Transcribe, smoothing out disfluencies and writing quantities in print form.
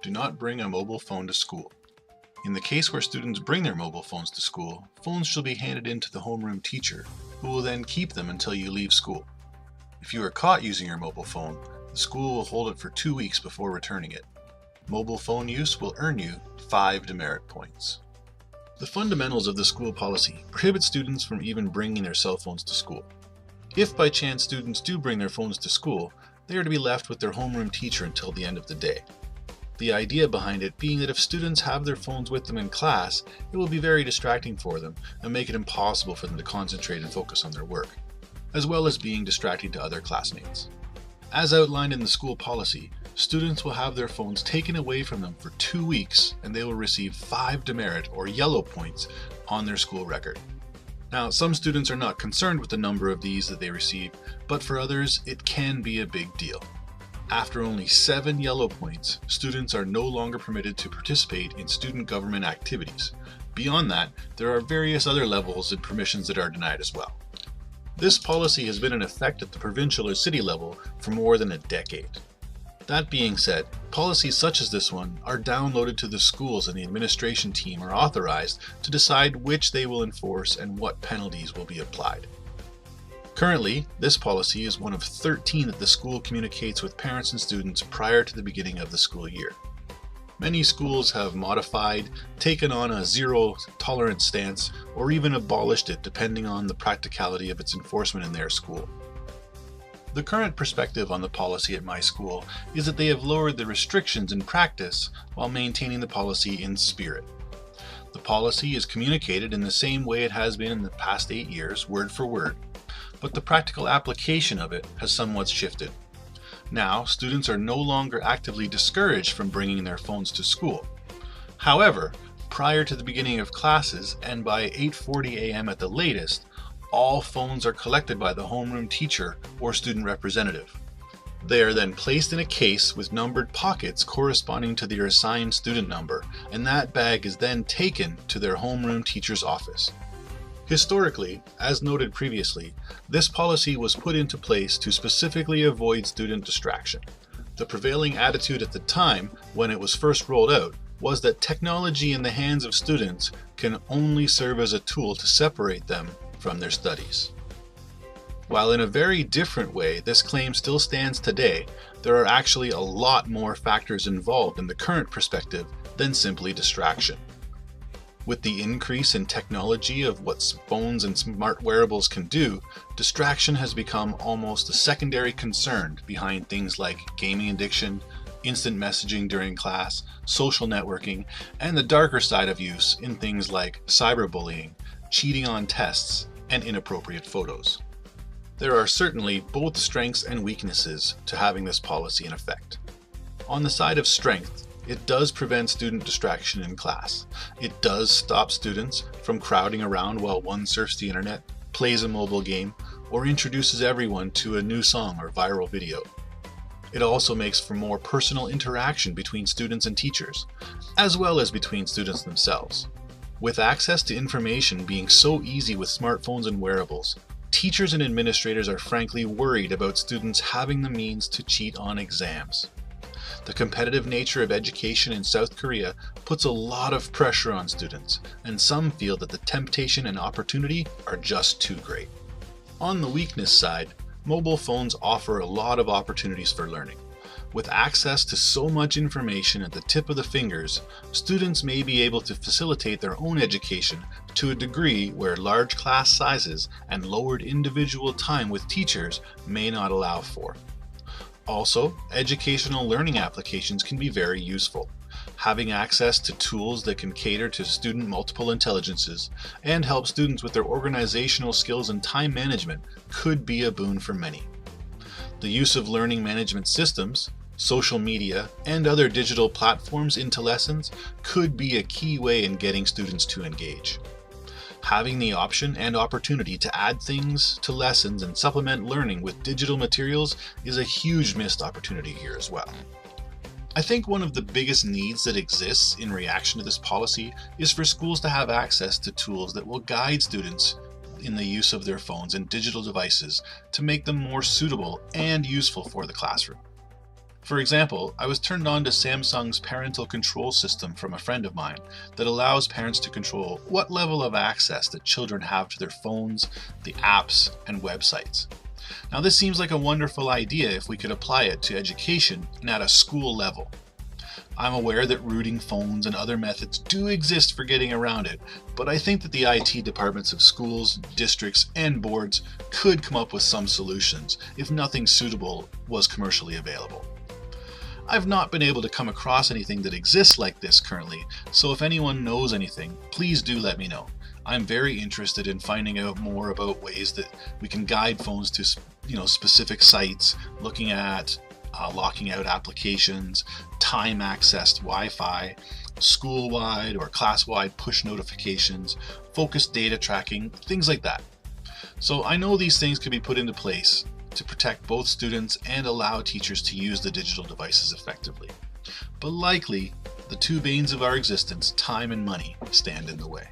do not bring a mobile phone to school. In the case where students bring their mobile phones to school, phones shall be handed in to the homeroom teacher, who will then keep them until you leave school. If you are caught using your mobile phone, the school will hold it for 2 weeks before returning it. Mobile phone use will earn you 5 demerit points. The fundamentals of the school policy prohibit students from even bringing their cell phones to school. If by chance students do bring their phones to school, they are to be left with their homeroom teacher until the end of the day. The idea behind it being that if students have their phones with them in class, it will be very distracting for them and make it impossible for them to concentrate and focus on their work, as well as being distracting to other classmates. As outlined in the school policy, students will have their phones taken away from them for 2 weeks and they will receive 5 demerit or yellow points on their school record. Now, some students are not concerned with the number of these that they receive, but for others it can be a big deal. After only 7 yellow points, students are no longer permitted to participate in student government activities. Beyond that, there are various other levels and permissions that are denied as well. This policy has been in effect at the provincial or city level for more than a decade. That being said, policies such as this one are downloaded to the schools and the administration team are authorized to decide which they will enforce and what penalties will be applied. Currently, this policy is one of 13 that the school communicates with parents and students prior to the beginning of the school year. Many schools have modified, taken on a zero-tolerance stance, or even abolished it depending on the practicality of its enforcement in their school. The current perspective on the policy at my school is that they have lowered the restrictions in practice while maintaining the policy in spirit. The policy is communicated in the same way it has been in the past 8 years, word for word, but the practical application of it has somewhat shifted. Now, students are no longer actively discouraged from bringing their phones to school. However, prior to the beginning of classes and by 8:40 a.m. at the latest, all phones are collected by the homeroom teacher or student representative. They are then placed in a case with numbered pockets corresponding to their assigned student number, and that bag is then taken to their homeroom teacher's office. Historically, as noted previously, this policy was put into place to specifically avoid student distraction. The prevailing attitude at the time, when it was first rolled out, was that technology in the hands of students can only serve as a tool to separate them from their studies. While in a very different way this claim still stands today, there are actually a lot more factors involved in the current perspective than simply distraction. With the increase in technology of what phones and smart wearables can do, distraction has become almost a secondary concern behind things like gaming addiction, instant messaging during class, social networking, and the darker side of use in things like cyberbullying, cheating on tests, and inappropriate photos. There are certainly both strengths and weaknesses to having this policy in effect. On the side of strength, it does prevent student distraction in class. It does stop students from crowding around while one surfs the internet, plays a mobile game, or introduces everyone to a new song or viral video. It also makes for more personal interaction between students and teachers, as well as between students themselves. With access to information being so easy with smartphones and wearables, teachers and administrators are frankly worried about students having the means to cheat on exams. The competitive nature of education in South Korea puts a lot of pressure on students, and some feel that the temptation and opportunity are just too great. On the weakness side, mobile phones offer a lot of opportunities for learning. With access to so much information at the tip of the fingers, students may be able to facilitate their own education to a degree where large class sizes and lowered individual time with teachers may not allow for. Also, educational learning applications can be very useful. Having access to tools that can cater to student multiple intelligences and help students with their organizational skills and time management could be a boon for many. The use of learning management systems, social media, and other digital platforms into lessons could be a key way in getting students to engage. Having the option and opportunity to add things to lessons and supplement learning with digital materials is a huge missed opportunity here as well. I think one of the biggest needs that exists in reaction to this policy is for schools to have access to tools that will guide students in the use of their phones and digital devices to make them more suitable and useful for the classroom. For example, I was turned on to Samsung's parental control system from a friend of mine that allows parents to control what level of access that children have to their phones, the apps, and websites. Now, this seems like a wonderful idea if we could apply it to education and at a school level. I'm aware that rooting phones and other methods do exist for getting around it, but I think that the IT departments of schools, districts, and boards could come up with some solutions if nothing suitable was commercially available. I've not been able to come across anything that exists like this currently, so if anyone knows anything, please do let me know. I'm very interested in finding out more about ways that we can guide phones to specific sites, looking at locking out applications, time-accessed Wi-Fi, school-wide or class-wide push notifications, focused data tracking, things like that. So I know these things can be put into place to protect both students and allow teachers to use the digital devices effectively. But likely, the two banes of our existence, time and money, stand in the way.